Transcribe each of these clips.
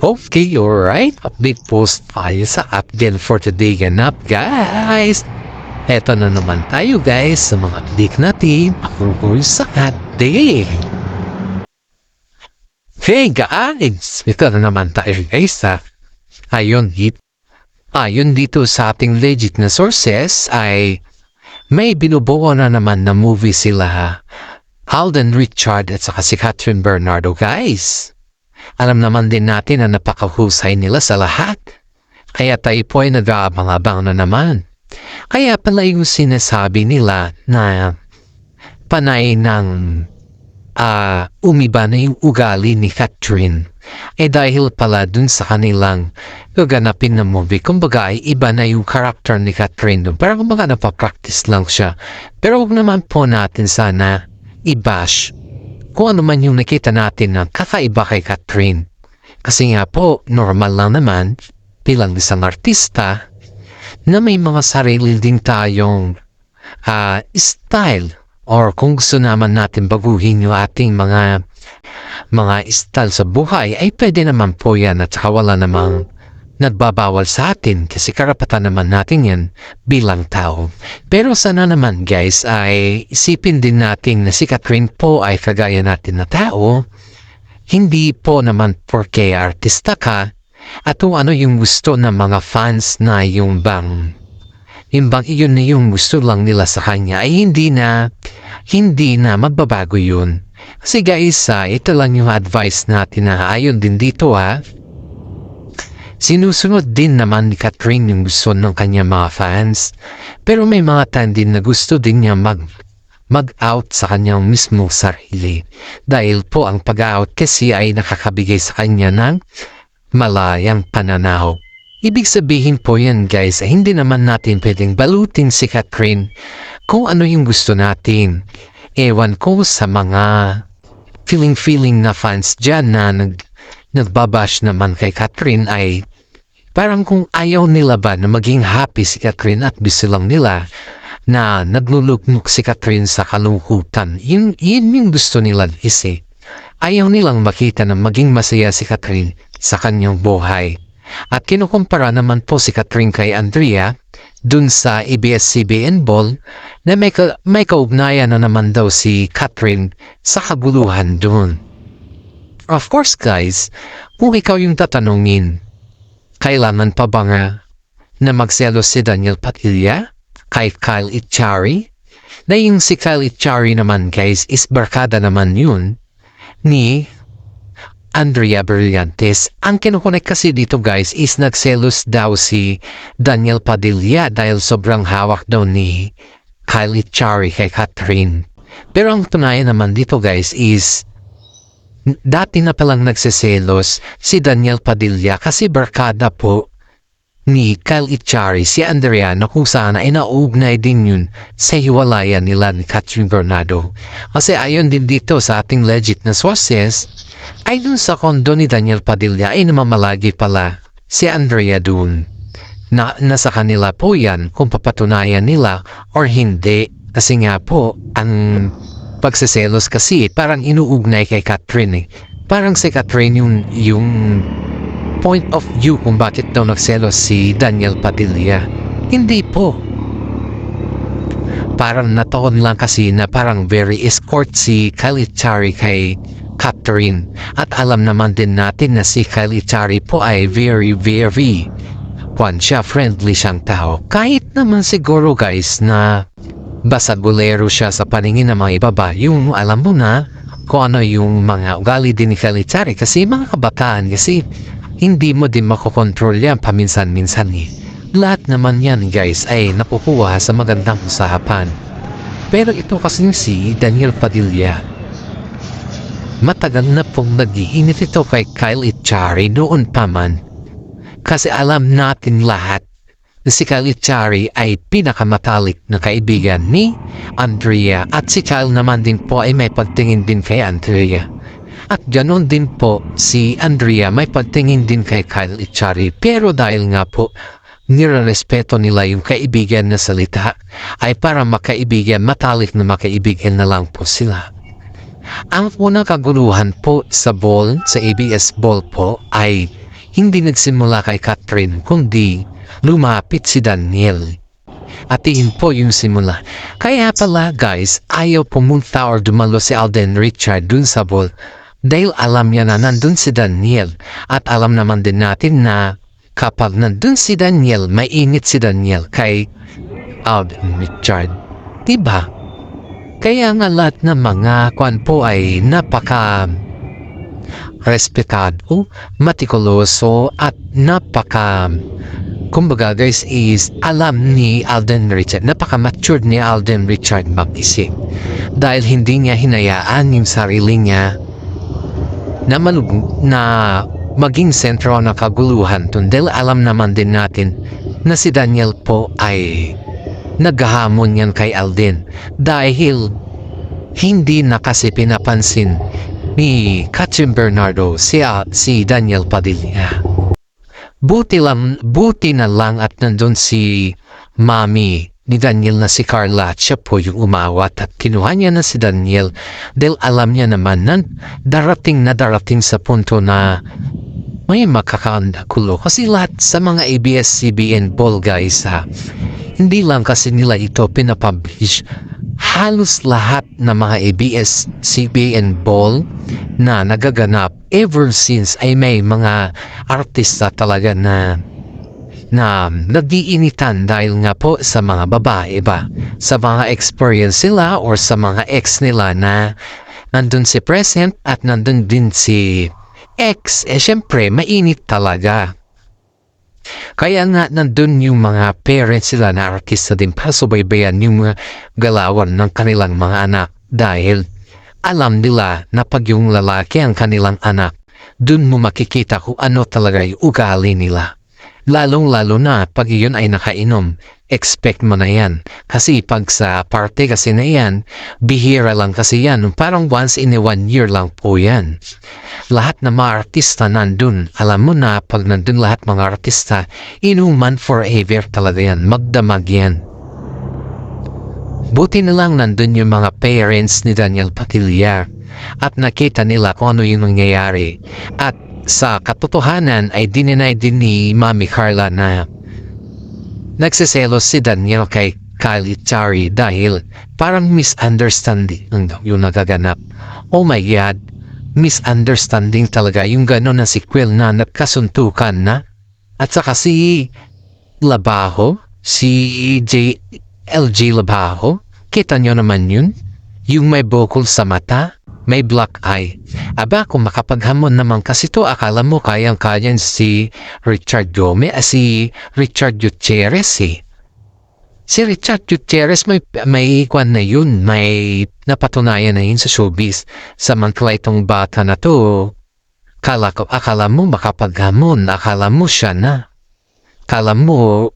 Okay, alright. Update post tayo sa update for today ganap, guys. Eto na naman tayo, guys, sa mga update natin tungkol sa update. Hey, guys! Ito na naman tayo, guys, ha. Ayon dito sa ating legit na sources ay may binubuo na naman na movie sila Alden Richard at saka si Catherine Bernardo, guys. Alam naman din natin na napakahusay nila sa lahat. Kaya tayo po ay nag-aabang-abang na naman. Kaya pala yung sinasabi nila na panay ng umiba na yung ugali ni Catherine. Dahil pala dun sa kanilang gaganapin na movie. Kumbaga ay iba na yung character ni Catherine dun. Pero kumbaga napapractice lang siya. Pero huwag naman po natin sana i-bash kung ano man yung nakita natin na kakaiba kay Catherine. Kasi nga po, normal lang naman bilang isang artista na may mga sarili din tayong style, or kung gusto naman natin baguhin yung ating mga style sa buhay, ay pwede naman po yan at saka wala namang nagbabawal sa atin kasi karapatan naman natin yan bilang tao. Pero sana naman, guys, ay isipin din natin na si Catherine po ay kagaya natin na tao. Hindi po naman porke artista ka at kung ano yung gusto ng mga fans na yung bang yun na yung gusto lang nila sa kanya ay hindi na magbabago yun. Kasi guys, ito lang yung advice natin na ayon din dito sinusunod din naman ni Catherine yung gusto ng kanya mga fans. Pero may mga time din na gusto din niya mag-out sa kanyang mismong sarili. Dahil po ang pag-out kasi ay nakakabigay sa kanya ng malayang pananaw. Ibig sabihin po yan, guys, ay hindi naman natin pwedeng balutin si Catherine kung ano yung gusto natin. Ewan ko sa mga feeling na fans dyan na nagbabash naman kay Catherine ay parang kung ayaw nila ba na maging happy si Catherine at gusto lang nila na nagluluknuk si Catherine sa kalungkutan. Yun yung gusto nila kasi. Ayaw nilang makita na maging masaya si Catherine sa kanyang buhay. At kinukumpara naman po si Catherine kay Andrea dun sa ABS-CBN Ball na may kaugnayan na naman daw si Catherine sa kaguluhan dun. Of course, guys, kung ikaw yung tatanungin, kailangan pa ba nga na magselos si Daniel Padilla kay Kyle Echari? Na yung si Kyle Echari naman, guys, is barkada naman yun ni Andrea Brillantes. Ang kinukunik kasi dito, guys, is nagselos daw si Daniel Padilla dahil sobrang hawak daw ni Kyle Echari kay Catherine. Pero ang tunayan naman dito, guys, is dati na palang nagseselos si Daniel Padilla kasi barkada po ni Kyle Echari si Andrea na kung saan ay nauugnay din yun sa hiwalayan nila ni Catherine Bernardo. Kasi ayon din dito sa ating legit na sources ay dun sa kondo ni Daniel Padilla ay namamalagi pala si Andrea dun. Nasa kanila po yan kung papatunayan nila or hindi. Kasi nga po ang pagseselos kasi parang inuugnay kay Catherine. Parang si Catherine yung point of view kung bakit daw nagselos si Daniel Padilla. Hindi po. Parang nataon lang kasi na parang very escort si Kyle Echari kay Catherine. At alam naman din natin na si Kyle Echari po ay very friendly siyang tao. Kahit naman siguro, guys, na basagulero siya sa paningin ng mga ibaba, yung alam mo na kung ano yung mga ugali din ni Kyle Echari kasi mga kabataan kasi hindi mo din makokontrol yan paminsan-minsan Lahat naman yan, guys, ay nakukuha sa magandang usapan. Pero ito kasi si Daniel Padilla, matagal na pong nag-iinit ito kay Kyle Echari noon pa man. Kasi alam natin lahat si Kyle Echari ay pinakamatalik na kaibigan ni Andrea at si Kyle naman din po ay may pagtingin din kay Andrea. At ganoon din po si Andrea may pagtingin din kay Kyle Echari. Pero dahil nga po nirerespeto nila yung kaibigan na salita ay para makaibigan, matalik na makaibigan na lang po sila. Ang unang kaguluhan po sa ball, sa ABS Ball po ay hindi nagsimula kay Catherine kundi lumapit si Daniel. At iyon po yung simula. Kaya pala guys, ayaw pumunta or dumalo si Alden Richard dun sa ball dahil alam niya na nandun si Daniel. At alam naman din natin na kapag nandun si Daniel, mainit si Daniel kay Alden Richard. Diba? Kaya nga lahat ng mga kwan po ay napaka respetado, matikuloso at kumbaga guys is alam ni Alden Richard, napaka-matured ni Alden Richard mag-isip. Dahil hindi niya hinayaan yung sarili niya na maging sentro ng kaguluhan. Dahil alam naman din natin na si Daniel po ay naghahamon yan kay Alden. Dahil hindi na kasi pinapansin ni Catherine Bernardo si Daniel Padilla. Buti na lang at nandun si mami ni Daniel na si Carla at siya po yung umawat at kinuha niya na si Daniel dahil alam niya naman na darating sa punto na may makakaandakulo. Kasi lahat sa mga ABS-CBN ball guys hindi lang kasi nila ito pinapublish. Halos lahat ng mga ABS-CBN ball na nagaganap ever since ay may mga artista talaga na nag-iinitan dahil nga po sa mga babae ba, sa mga experience sila or sa mga ex nila na nandun si present at nandun din si ex. Syempre mainit talaga. Kaya nga nandun yung mga parents sila na artista din para subaybayan yung mga galawan ng kanilang mga anak dahil alam nila na pag yung lalaki ang kanilang anak, dun mo makikita kung ano talaga yung ugali nila. Lalong-lalo na pag yun ay nakainom, expect mo na yan. Kasi pag sa party kasi na yan, bihira lang kasi yan. Parang once in a 1 year lang po yan. Lahat na mga artista nandun, alam mo na pag nandun lahat mga artista, inuman forever talaga yan. Magdamag yan. Buti na lang nandun yung mga parents ni Daniel Padilla at nakita nila kung ano yung nangyayari. At sa katotohanan ay dininay din ni Mami Carla na nagsiselos si Daniel kay Kylie Chari dahil parang misunderstanding yung nagaganap. Oh my God, misunderstanding talaga yung gano'n na sequel na nagkasuntukan na. At saka si Labajo, si LG Labajo, kita nyo naman yun? Yung may bukol sa mata, may black eye. Aba, kung makapaghamon naman kasi to, akala mo kayang-kayang si Richard Gomez, si Richard Gutierrez Si Richard Gutierrez may kwan na yun, may napatunayan na yun sa showbiz. Samantala itong bata na to, akala mo makapaghamon, akala mo siya na. Akala mo,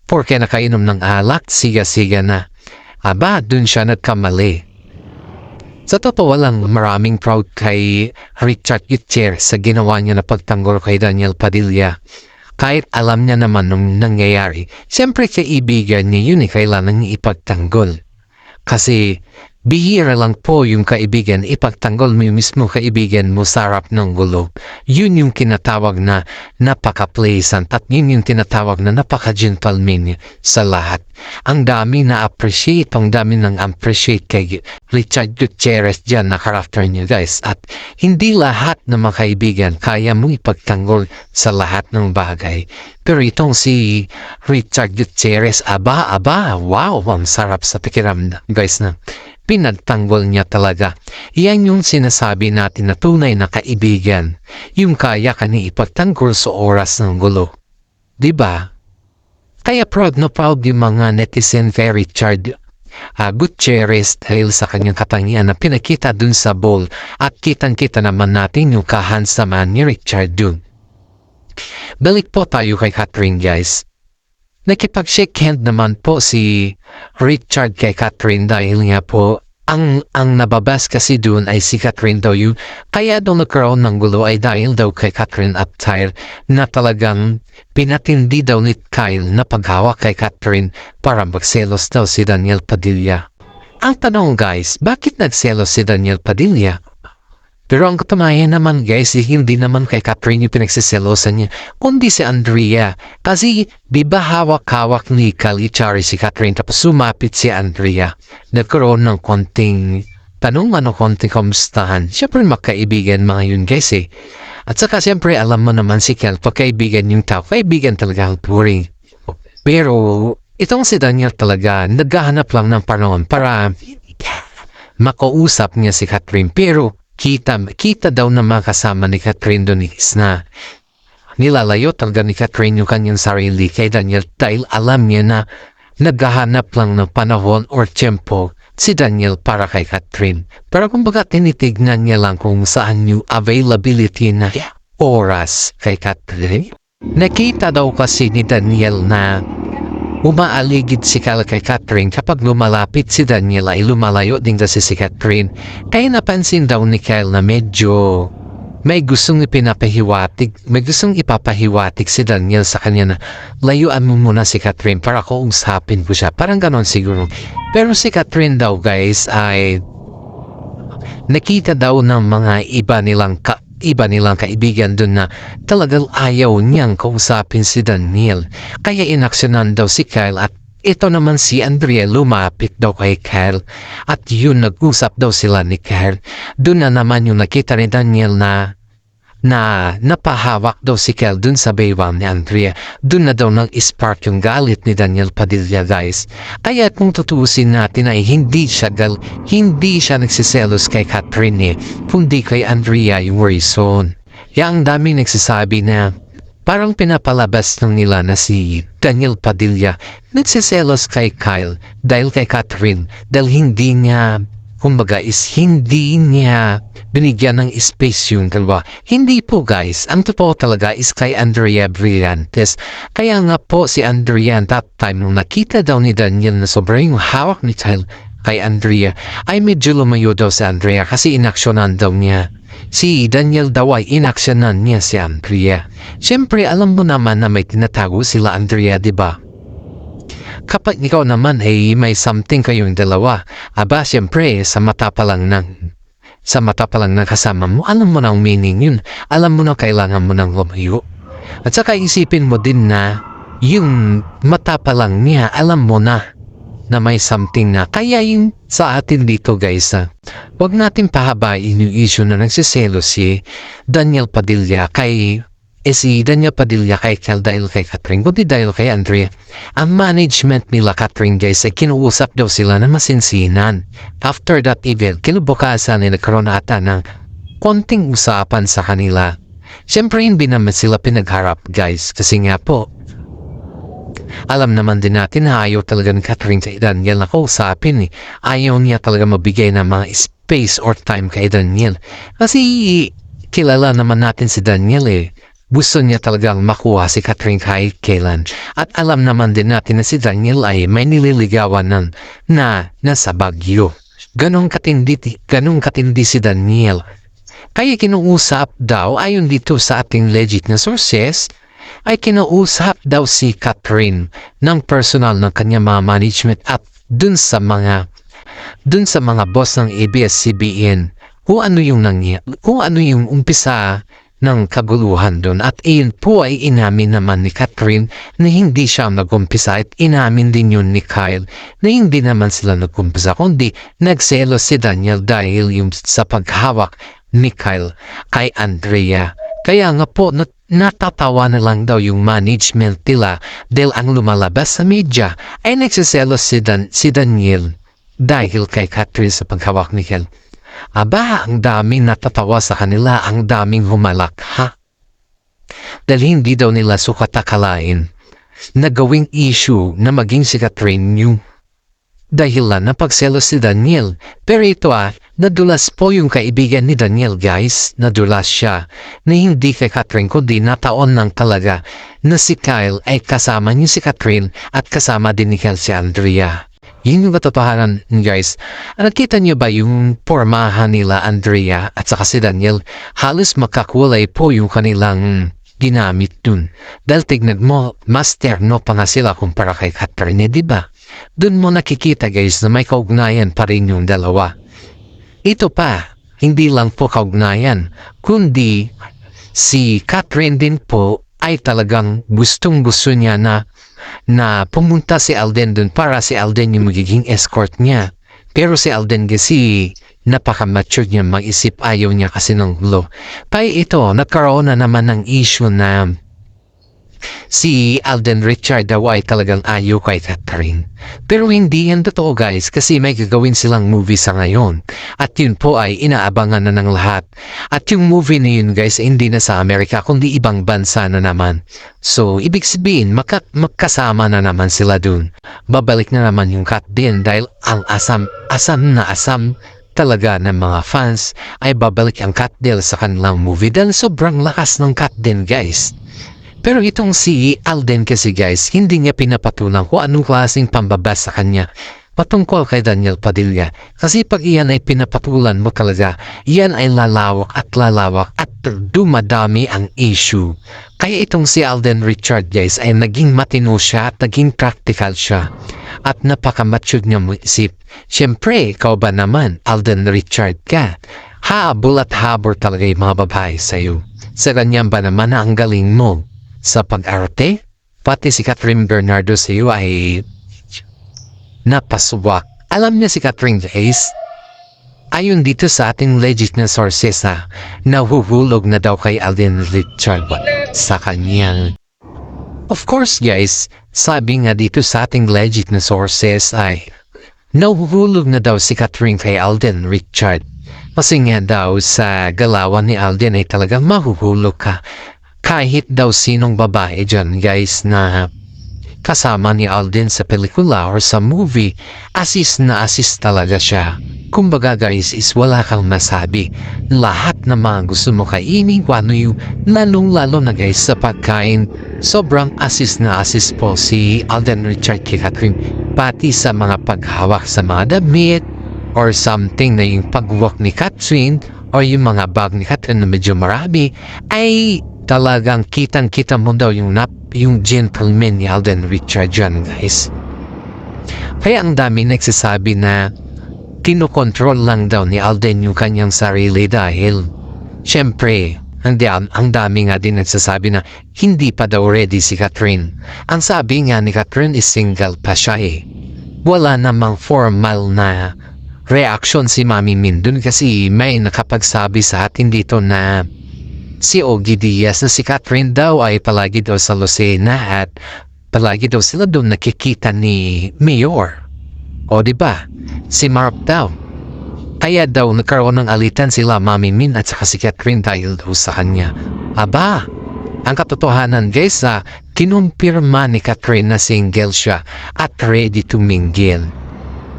porke nakainom ng alak, siga-siga na. Aba, dun siya nagkamali. Sa totoo lang, maraming proud kay Richard Gutierrez sa ginawa niya na pagtanggol kay Daniel Padilla. Kahit alam niya naman nung nangyayari, siyempre kaibigan niya yun kailangan niya ipagtanggol. Kasi bihira lang po yung kaibigan, ipagtanggol mo yung mismo kaibigan mo sa harap ng gulo. Yun yung tinatawag na napaka-pleasant at yun yung tinatawag na napaka-gentleman sa lahat. Ang dami na appreciate, ang dami nang appreciate kay Richard Gutierrez dyan na karakter niya guys. At hindi lahat ng mga kaibigan kaya mo ipagtanggol sa lahat ng bagay. Pero itong si Richard Gutierrez, wow, ang sarap sa pakiramdam guys na pinagtanggol niya talaga. Yan yung sinasabi natin na tunay na kaibigan. Yung kaya ka ni ipagtanggol sa oras ng gulo. Diba? Kaya proud na proud yung mga netizen kay Richard Gutierrez dahil sa kanyang katangian na pinakita dun sa ball at kitang-kita naman natin yung kahansaman ni Richard dun. Balik po tayo kay Catherine guys. Nakipag-shake hand naman po si Richard kay Catherine dahil nga po ang nababas kasi doon ay si Catherine daw yung kaya daw nagkaroon ng gulo ay dahil daw kay Catherine at Tyre na talagang pinatindi daw ni Kyle na paghawak kay Catherine para magselos daw si Daniel Padilla. Ang tanong guys, bakit nagselos si Daniel Padilla? Pero ang katunayan naman guys, hindi naman kay Catherine yung pinagsiselosan niya, kundi si Andrea. Kasi di ba hawak-hawak ni Kalichari si Catherine tapos sumapit si Andrea. Nagkaroon ng konting tanong konting kamustahan. Siyempre magkaibigan mga yun guys eh. At saka siyempre alam mo naman si Kel, pagkaibigan yung tao, kaibigan talaga ang turing. Pero itong si Daniel talaga, naghahanap lang ng panahon para makausap niya si Catherine. Pero kita daw na makasama ni Catherine doon is na nilalayo talaga ni Catherine yung kanyang sarili kay Daniel dahil alam niya na naghahanap lang ng panahon or tempo si Daniel para kay Catherine. Pero kumbaga tinitignan niya lang kung saan yung availability na oras kay Catherine. Nakita daw kasi ni Daniel na umaaligid si Kyle kay Catherine kapag lumalapit si Daniel ay lumalayo din kasi si Catherine. Kaya napansin daw ni Kyle na medyo may gustong ipapahiwatig si Daniel sa kanya na layuan mo muna si Catherine para kausapin ko siya. Parang ganon siguro. Pero si Catherine daw guys ay nakita daw ng mga iba nilang kaibigan dun na talagang ayaw niyang kausapin si Daniel. Kaya inaksyonan daw si Kyle at ito naman si Andrea lumapit daw kay Kyle at yun nag-usap daw sila ni Kyle. Dun na naman yung nakita ni Daniel na napahawak daw si Kyle dun sa baywang ni Andrea. Dun na daw nag-spark yung galit ni Daniel Padilla guys. Kaya kung tutuusin natin ay hindi siya nagsiselos kay Catherine kundi kay Andrea yung reason. Kaya ang daming nagsasabi na parang pinapalabas ng nila na si Daniel Padilla nagsiselos kay Kyle dahil kay Catherine dahil hindi niya binigyan ng space yung dalawa. Hindi po guys, ang totoo talaga is kay Andrea Brillantes. Kaya nga po si Andrea that time nung nakita daw ni Daniel na sobrang yung hawak ni Kyle kay Andrea ay medyo lumayo daw si Andrea kasi inaksyonan daw niya. Si Daniel daw ay inaksyonan niya si Andrea. Siyempre alam mo naman na may tinatago sila Andrea, diba? Kapag ikaw naman ay may something kayong dalawa, aba siyempre sa mata pa lang ng kasama mo, alam mo na ang meaning yun. Alam mo na kailangan mo nang lumayo. At saka isipin mo din na yung mata pa lang niya, alam mo na may something na. Kaya yung sa atin dito guys, wag natin pahabain yung issue na nagsiselo si Daniel Padilla kay Kyle dahil kay Catherine, kundi dahil kay Andrea. Ang management nila Catherine guys ay kinuusap daw sila na masinsinan. After that event, kinubukasan ay nagkaroon ata ng konting usapan sa kanila. Siyempre hindi naman sila pinagharap guys kasi nga po alam naman din natin na ayaw talaga ni Catherine kay Daniel na kausapin Ayaw niya talaga mabigay ng mga space or time kay Daniel. Kasi kilala naman natin si Daniel Gusto niya talagang makuha si Catherine kahit kailan. At alam naman din natin na si Daniel ay may nililigawan na nasa Baguio. Ganong katindi si Daniel. Kaya kinuusap daw, ayon dito sa ating legit na sources, ay kinuusap daw si Catherine ng personal ng kanyang mga management at dun sa mga boss ng ABS-CBN kung ano yung umpisa ng kaguluhan doon. At iyon po ay inamin naman ni Catherine na hindi siya nag-umpisa at inamin din yun ni Kyle na hindi naman sila nag-umpisa kundi nagselos si Daniel dahil yung sa paghawak ni Kyle kay Andrea. Kaya nga po natatawa na lang daw yung management nila dahil ang lumalabas sa media ay nagsiselos si Daniel dahil kay Catherine sa paghawak ni Kyle. Aba, ang daming natatawa sa kanila, ang daming humalak, Dahil hindi daw nila sukat akalain na gawing issue na maging si Catherine yung dahilan na pagselos si Daniel. Pero ito nadulas po yung kaibigan ni Daniel guys, nadulas siya na hindi kay Catherine kundi nataon lang talaga na si Kyle ay kasama niya si Catherine at kasama din ni Kyle si Andrea. Yun yung katotohanan guys. Nakita niyo ba yung pormahan nila Andrea at saka si Daniel? Halos makakulay po yung kanilang ginamit dun. Dahil tignan mo, mas terno pa nga sila kumpara kay Catherine, diba? Dun mo nakikita guys na may kaugnayan pa rin yung dalawa. Ito pa, hindi lang po kaugnayan, kundi si Catherine din po ay talagang gustong-gusto niya na pumunta si Alden dun para si Alden yung magiging escort niya. Pero si Alden kasi napaka-mature niya mag-isip, ayaw niya kasi ng gulo. Kaya ito, nagkaroon na naman ng issue na si Alden Richard daw ay talagang ayaw kay Catherine. Pero hindi yan totoo guys, kasi may gagawin silang movie sa ngayon. At yun po ay inaabangan na ng lahat. At yung movie na yun guys, hindi na sa Amerika, kundi ibang bansa na naman. So, ibig sabihin, magkasama na naman sila dun. Babalik na naman yung Kat din dahil ang asam talaga ng mga fans ay babalik ang Kat Del sa kanilang movie dahil sobrang lakas ng Kat din guys. Pero itong si Alden kasi guys, hindi niya pinapatulang kung anong klaseng pambaba sa kanya patungkol kay Daniel Padilla. Kasi pag iyan ay pinapatulan mo talaga, iyan ay lalawak at dumadami ang issue. Kaya itong si Alden Richard guys ay naging matino siya at naging practical siya. At napaka-mature niya mo isip. Siyempre, ikaw ba naman, Alden Richard ka? Habol at habor talaga yung mga babae sa'yo. Sa ganyan ba naman na ang galing mo? Sa pag-arte, pati si Catherine Bernardo sa iyo ay napasubak. Alam niya si Catherine guys, ayon dito sa ating legit na sources nahuhulog na daw kay Alden Richard sa kanya. Of course guys, sabi nga dito sa ating legit na sources ay nahuhulog na daw si Catherine kay Alden Richard. Kasi nga daw sa galawan ni Alden ay talagang mahuhulog ka. Kahit daw sinong babae dyan guys na kasama ni Alden sa pelikula or sa movie, assist talaga siya. Kumbaga guys is wala kang masabi. Lahat na mga gusto mo kainin, wano yung lalong-lalo na guys sa pagkain. Sobrang assist po si Alden Richard kay Catherine. Pati sa mga paghawak sa mga damit or something na yung pagwalk ni Catherine or yung mga bag ni Catherine na medyo marami ay talagang kitang-kita mo daw yung gentleman ni Alden Richard dyan guys. Kaya ang dami nagsasabi na kinokontrol lang daw ni Alden yung kanyang sarili dahil syempre ang dami nga din nagsasabi na hindi pa daw ready si Catherine. Ang sabi nga ni Catherine is single pa siya Wala namang formal na reaction si Mami Min dun kasi may nakapagsabi sa atin dito na si Ogie Diaz na si Catherine daw ay palagi daw sa Lucena at palagi daw sila doon nakikita ni Mayor. O diba? Si Mark daw. Kaya daw nagkaroon ng alitan sila Mami Min at saka si Catherine dahil daw sa kanya. Aba, ang katotohanan guys kinumpirma ni Catherine na single siya at ready to mingle.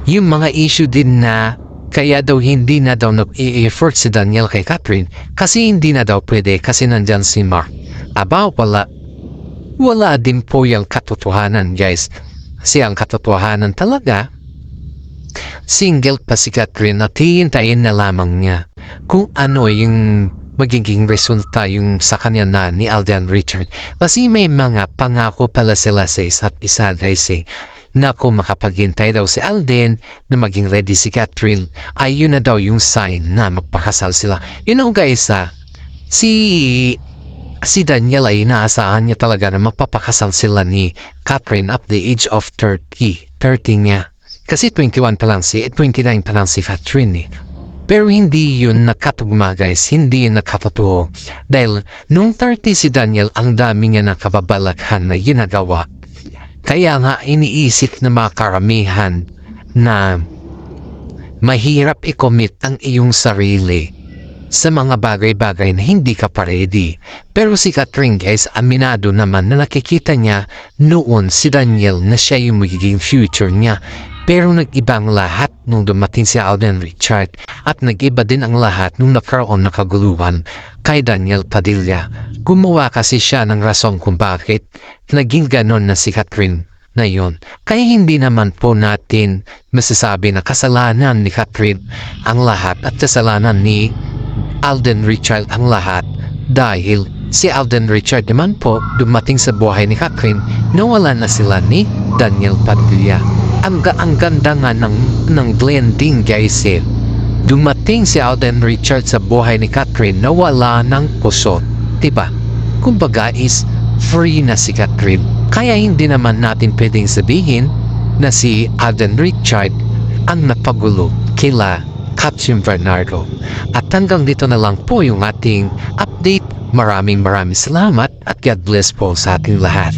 Yung mga issue din na kaya daw hindi na daw nag-i-effort si Daniel kay Catherine kasi hindi na daw pwede kasi nandyan si Mark. Aba, wala din po yung katotohanan guys. Kasi ang katotohanan talaga, single pa si Catherine at hihintayin na lamang niya kung ano yung magiging resulta yung sa kanya na ni Alden Richard. Kasi may mga pangako pala sila sa isa't isa guys na kung makapaghintay daw si Alden na maging ready si Catherine ay yun na daw yung sign na magpakasal sila. You know guys si Daniel ay inaasahan niya talaga na magpapakasal sila ni Catherine at the age of 30 niya. Kasi 21 pa lang 29 pa lang si Catherine Pero hindi yun nakatugma guys, hindi yun nakatotoo. Dahil nung 30 si Daniel ang dami niya nakababalaghan na ginagawa. Kaya nga iniisip na mga karamihan na mahirap i-commit ang iyong sarili sa mga bagay-bagay na hindi ka pa ready. Pero si Catherine guys, aminado naman na nakikita niya noon si Daniel na siya yung magiging future niya. Pero nag-iba ang lahat nung dumating si Alden Richard at nag-iba din ang lahat nung nagkaroon ng kaguluhan kay Daniel Padilla. Gumawa kasi siya ng rason kung bakit naging ganon na si Catherine na yun. Kaya hindi naman po natin masasabi na kasalanan ni Catherine ang lahat at kasalanan ni Alden Richard ang lahat dahil si Alden Richard naman po dumating sa buhay ni Catherine nawala na sila ni Daniel Padilla. Ang ganda nga ng blending guys Dumating si Alden Richards sa buhay ni Catherine na wala ng puso, diba? Kumbaga is free na si Catherine. Kaya hindi naman natin pwedeng sabihin na si Alden Richard ang napagulo kila Captain Bernardo. At hanggang dito na lang po yung ating update. Maraming salamat at God bless po sa ating lahat.